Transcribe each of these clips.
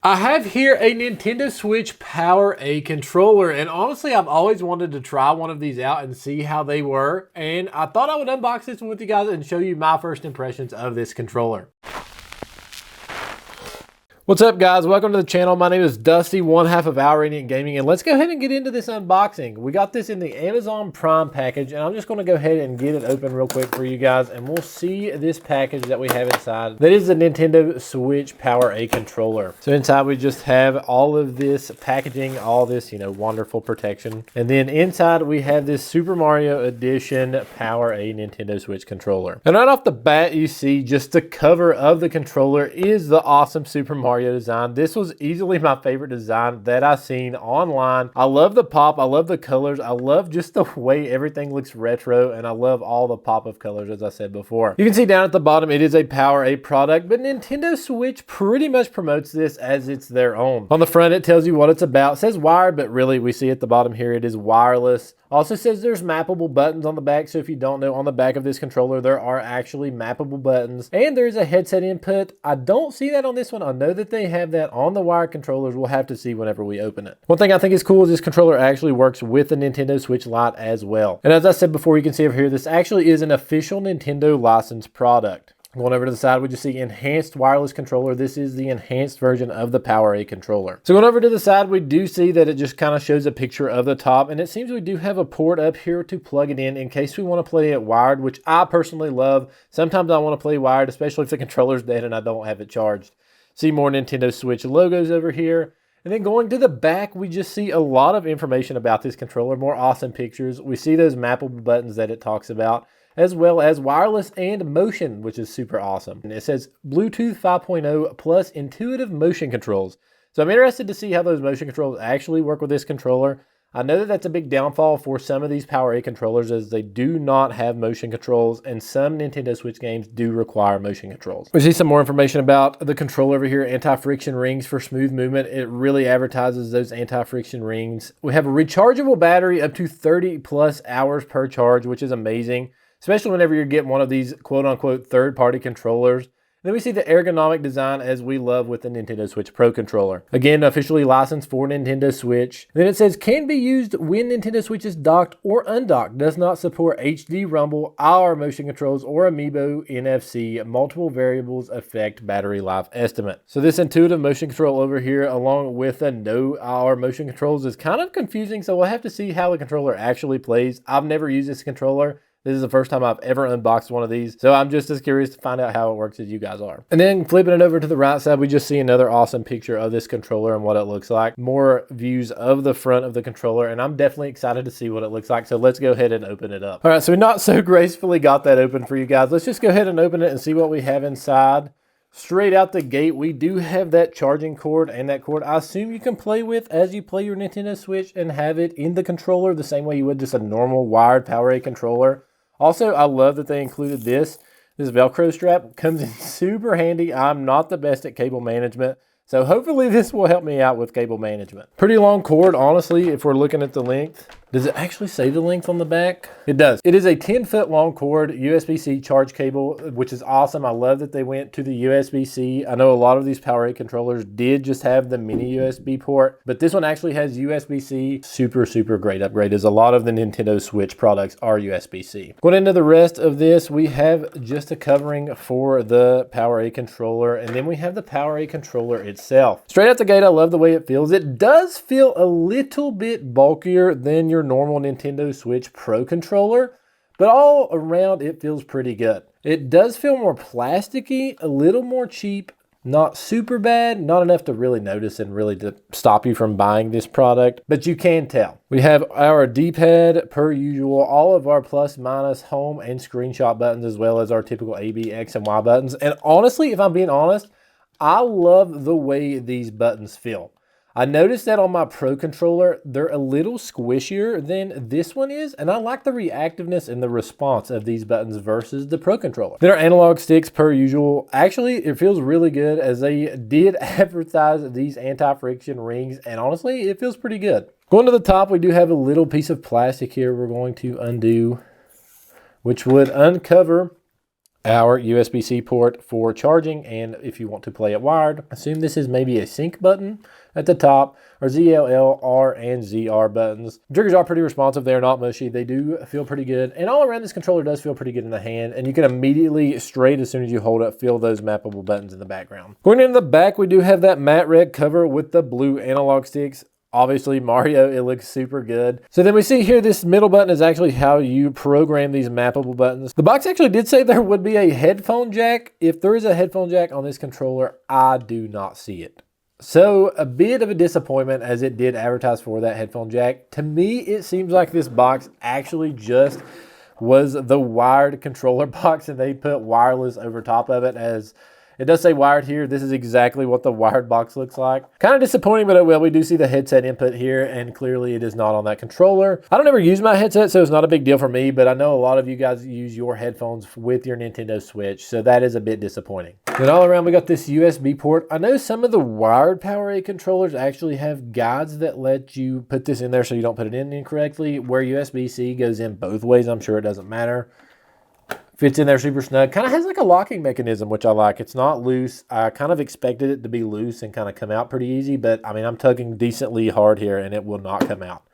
I have here a Nintendo Switch PowerA Controller, and honestly, I've always wanted to try one of these out and see how they were, and I thought I would unbox this one with you guys and show you my first impressions of this controller. What's up, guys? Welcome to the channel. My name is Dusty, one half of Our Radiant Gaming, and let's go ahead and get into this unboxing. We got this in the Amazon Prime package, and I'm just going to go ahead and get it open real quick for you guys, and we'll see this package that we have inside. That is the Nintendo Switch PowerA Controller. So inside we just have all of this packaging, all this, wonderful protection. And then inside we have this Super Mario Edition PowerA Nintendo Switch controller. And right off the bat, you see just the cover of the controller is the awesome Super Mario design. This was easily my favorite design that I've seen online. I love the pop, I love the colors, I love just the way everything looks retro, and I love all the pop of colors, as I said before. You can see down at the bottom it is a PowerA product, but Nintendo Switch pretty much promotes this as it's their own. On the front it tells you what it's about. It says wired, but really we see at the bottom here it is wireless. Also says there's mappable buttons on the back, so if you don't know, on the back of this controller there are actually mappable buttons, and there's a headset input. I don't see that on this one. I know that they have that on the wired controllers. We'll have to see whenever we open it. One thing I think is cool is this controller actually works with the Nintendo Switch Lite as well. And as I said before, you can see over here, this actually is an official Nintendo licensed product. Going over to the side, we just see Enhanced Wireless Controller. This is the enhanced version of the PowerA controller. So going over to the side, we do see that it just kind of shows a picture of the top, and it seems we do have a port up here to plug it in case we want to play it wired, which I personally love. Sometimes I want to play wired, especially if the controller's dead and I don't have it charged. See more Nintendo Switch logos over here. And then going to the back, we just see a lot of information about this controller, more awesome pictures. We see those mappable buttons that it talks about, as well as wireless and motion, which is super awesome. And it says Bluetooth 5.0 plus intuitive motion controls. So I'm interested to see how those motion controls actually work with this controller. I know that that's a big downfall for some of these PowerA controllers, as they do not have motion controls, and some Nintendo Switch games do require motion controls. We see some more information about the controller over here, anti-friction rings for smooth movement. It really advertises those anti-friction rings. We have a rechargeable battery up to 30 plus hours per charge, which is amazing, especially whenever you're getting one of these quote-unquote third-party controllers. Then we see the ergonomic design, as we love with the Nintendo Switch Pro controller. Again, officially licensed for Nintendo Switch. Then it says, can be used when Nintendo Switch is docked or undocked. Does not support HD Rumble, IR motion controls, or Amiibo NFC. Multiple variables affect battery life estimate. So this intuitive motion control over here, along with the no IR motion controls, is kind of confusing. So we'll have to see how the controller actually plays. I've never used this controller. This is the first time I've ever unboxed one of these, so I'm just as curious to find out how it works as you guys are. And then flipping it over to the right side, we just see another awesome picture of this controller and what it looks like. More views of the front of the controller, and I'm definitely excited to see what it looks like, so let's go ahead and open it up. All right, so we not so gracefully got that open for you guys. Let's just go ahead and open it and see what we have inside. Straight out the gate, we do have that charging cord, and that cord I assume you can play with as you play your Nintendo Switch and have it in the controller the same way you would just a normal wired PowerA controller. Also, I love that they included this Velcro strap. Comes in super handy. I'm not the best at cable management, so hopefully this will help me out with cable management. Pretty long cord, honestly, if we're looking at the length. Does it actually say the length on the back? It does. It is a 10-foot long cord USB-C charge cable, which is awesome. I love that they went to the USB-C. I know a lot of these PowerA controllers did just have the mini USB port, but this one actually has USB-C. Super, super great upgrade, as a lot of the Nintendo Switch products are USB-C. Going into the rest of this, we have just a covering for the PowerA controller, and then we have the PowerA controller itself. Straight out the gate, I love the way it feels. It does feel a little bit bulkier than your normal Nintendo Switch Pro controller, but all around it feels pretty good. It does feel more plasticky, a little more cheap, not super bad, not enough to really notice and really to stop you from buying this product, but you can tell. We have our D-pad per usual, all of our plus, minus, home, and screenshot buttons, as well as our typical A, B, X, and Y buttons. And honestly, if I'm being honest, I love the way these buttons feel. I noticed that on my Pro controller, they're a little squishier than this one is, and I like the reactiveness and the response of these buttons versus the Pro controller. Then our analog sticks per usual. Actually, it feels really good, as they did advertise these anti-friction rings, and honestly, it feels pretty good. Going to the top, we do have a little piece of plastic here we're going to undo, which would uncover our USB-C port for charging, and if you want to play it wired, assume this is maybe a sync button at the top, or ZLL, R, and ZR buttons. Triggers are pretty responsive. They're not mushy. They do feel pretty good, and all around this controller does feel pretty good in the hand, and you can immediately, straight as soon as you hold it, feel those mappable buttons in the background. Going into the back, we do have that matte red cover with the blue analog sticks. Obviously, Mario, it looks super good. So then we see here, this middle button is actually how you program these mappable buttons. The box actually did say there would be a headphone jack. If there is a headphone jack on this controller, I do not see it. So a bit of a disappointment, as it did advertise for that headphone jack. To me, it seems like this box actually just was the wired controller box, and they put wireless over top of it. As it does say wired here, this is exactly what the wired box looks like. Kind of disappointing, but well, we do see the headset input here, and clearly it is not on that controller. I don't ever use my headset, so it's not a big deal for me, but I know a lot of you guys use your headphones with your Nintendo Switch, so that is a bit disappointing. Then all around, we got this USB port. I know some of the wired PowerA controllers actually have guides that let you put this in there so you don't put it in incorrectly. Where USB-C goes in both ways, I'm sure it doesn't matter. Fits in there super snug. Kind of has like a locking mechanism, which I like. It's not loose. I kind of expected it to be loose and kind of come out pretty easy, but I mean, I'm tugging decently hard here and it will not come out.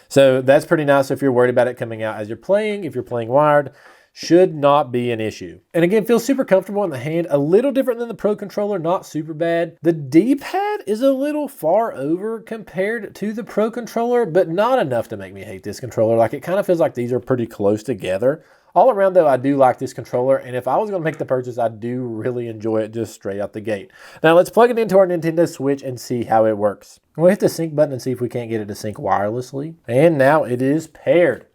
So that's pretty nice if you're worried about it coming out as you're playing. If you're playing wired, should not be an issue. And again, feels super comfortable in the hand. A little different than the Pro Controller, not super bad. The D-pad is a little far over compared to the Pro Controller, but not enough to make me hate this controller. Like, it kind of feels like these are pretty close together. All around, though, I do like this controller, and if I was going to make the purchase, I do really enjoy it just straight out the gate. Now, let's plug it into our Nintendo Switch and see how it works. We'll hit the sync button and see if we can't get it to sync wirelessly. And now it is paired.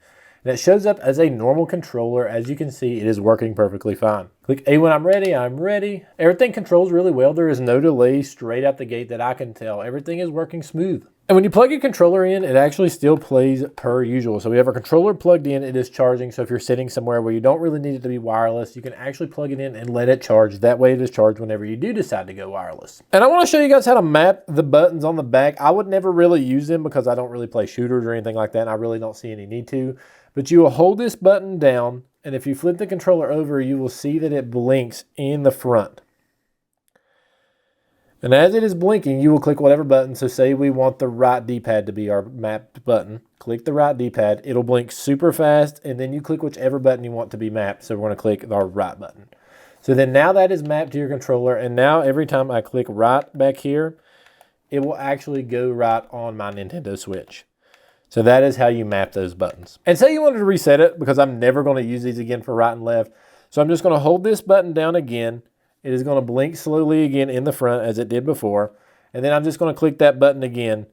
And it shows up as a normal controller. As you can see, it is working perfectly fine. Click A when I'm ready. I'm ready. Everything controls really well. There is no delay straight out the gate that I can tell. Everything is working smooth. And when you plug your controller in, it actually still plays per usual. So we have our controller plugged in, it is charging. So if you're sitting somewhere where you don't really need it to be wireless, you can actually plug it in and let it charge. That way it is charged whenever you do decide to go wireless. And I want to show you guys how to map the buttons on the back. I would never really use them because I don't really play shooters or anything like that, and I really don't see any need to. But you will hold this button down, and if you flip the controller over, you will see that it blinks in the front. And as it is blinking, you will click whatever button. So say we want the right D-pad to be our mapped button. Click the right D-pad. It'll blink super fast, and then you click whichever button you want to be mapped. So we're going to click our right button. So then now that is mapped to your controller, and now every time I click right back here, it will actually go right on my Nintendo Switch. So that is how you map those buttons. And say you wanted to reset it, because I'm never going to use these again for right and left. So I'm just going to hold this button down again. It is going to blink slowly again in the front as it did before. And then I'm just going to click that button again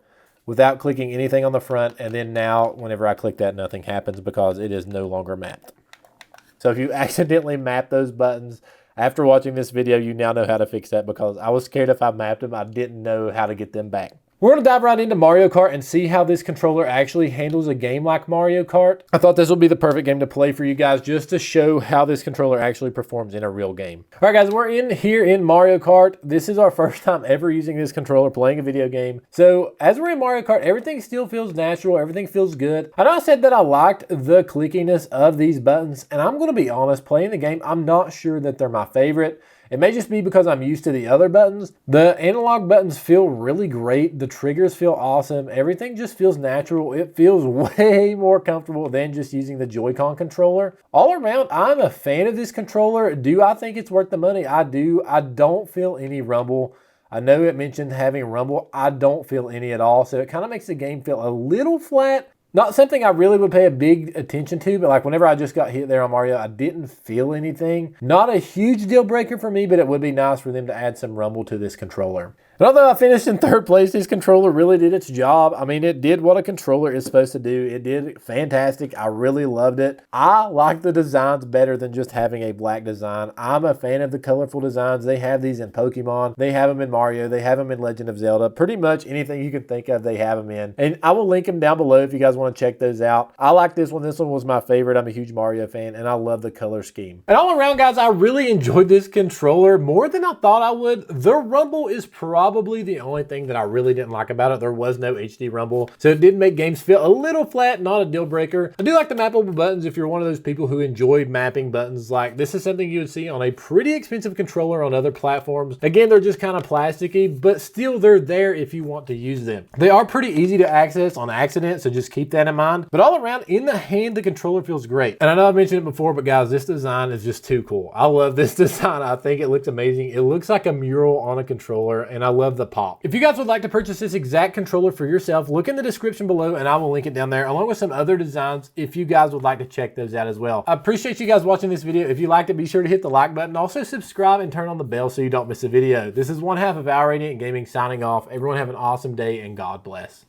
without clicking anything on the front. And then now, whenever I click that, nothing happens because it is no longer mapped. So if you accidentally map those buttons, after watching this video, you now know how to fix that, because I was scared if I mapped them, I didn't know how to get them back. We're going to dive right into Mario Kart and see how this controller actually handles a game like Mario Kart. I thought this would be the perfect game to play for you guys, just to show how this controller actually performs in a real game. All right, guys, we're in here in Mario Kart. This is our first time ever using this controller playing a video game. So as we're in Mario Kart, everything still feels natural. Everything feels good. I know I said that I liked the clickiness of these buttons, and I'm going to be honest, playing the game, I'm not sure that they're my favorite. It may just be because I'm used to the other buttons. The analog buttons feel really great. The triggers feel awesome. Everything just feels natural. It feels way more comfortable than just using the Joy-Con controller. All around, I'm a fan of this controller. Do I think it's worth the money? I do. I don't feel any rumble. I know it mentioned having rumble. I don't feel any at all. So it kind of makes the game feel a little flat. Not something I really would pay a big attention to, but like whenever I just got hit there on Mario, I didn't feel anything. Not a huge deal breaker for me, but it would be nice for them to add some rumble to this controller. And although I finished in third place, this controller really did its job. I mean, it did what a controller is supposed to do. It did fantastic. I really loved it. I like the designs better than just having a black design. I'm a fan of the colorful designs. They have these in Pokemon. They have them in Mario. They have them in Legend of Zelda. Pretty much anything you can think of, they have them in. And I will link them down below if you guys want to check those out. I like this one. This one was my favorite. I'm a huge Mario fan, and I love the color scheme. And all around, guys, I really enjoyed this controller more than I thought I would. The rumble is probably probably the only thing that I really didn't like about it. There was no HD rumble, so it did make games feel a little flat, not a deal breaker. I do like the mappable buttons if you're one of those people who enjoy mapping buttons. Like, this is something you would see on a pretty expensive controller on other platforms. Again, they're just kind of plasticky, but still they're there if you want to use them. They are pretty easy to access on accident, so just keep that in mind. But all around, in the hand, the controller feels great. And I know I've mentioned it before, but guys, this design is just too cool. I love this design. I think it looks amazing. It looks like a mural on a controller, and I love the pop. If you guys would like to purchase this exact controller for yourself, look in the description below and I will link it down there, along with some other designs if you guys would like to check those out as well. I appreciate you guys watching this video. If you liked it, be sure to hit the like button. Also subscribe and turn on the bell so you don't miss a video. This is one half of PowerA Gaming signing off. Everyone have an awesome day and God bless.